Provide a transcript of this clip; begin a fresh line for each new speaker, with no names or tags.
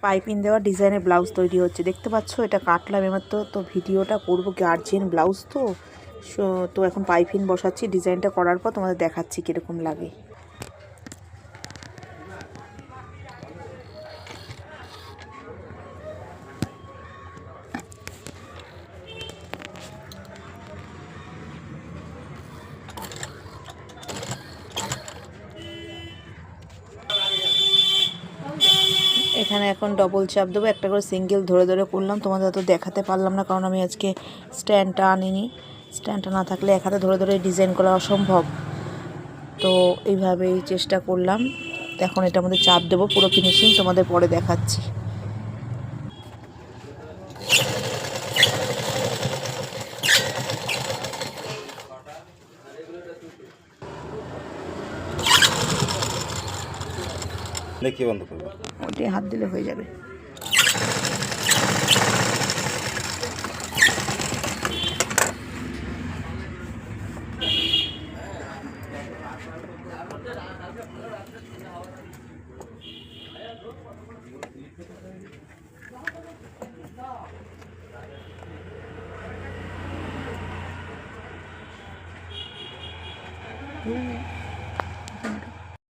Piping দেওয়া ডিজাইনের blouse তৈরি হচ্ছে, দেখতে পাচ্ছ। এটা কাটলাম এবার তো ভিডিওটা করবো গার্জিয়ান ব্লাউজ তো এখন পাইপিং বসাচ্ছি। ডিজাইনটা করার পর তোমাদের দেখাচ্ছি কীরকম লাগে। এখানে এখন ডবল চাপ দেবো, একটা করে সিঙ্গেল ধরে ধরে করলাম। তোমাদের তো দেখাতে পারলাম না কারণ আমি আজকে স্ট্যান্ডটা আনিনি। স্ট্যান্ডটা না থাকলে এক হাতে ধরে ধরে ডিজাইন করা অসম্ভব, তো এইভাবেই চেষ্টা করলাম। এখন এটার মধ্যে চাপ দেবো, পুরো ফিনিশিং তোমাদের পরে দেখাচ্ছি।
দেখি বন্ধ করবো,
ওটাই হাত দিলে হয়ে যাবে।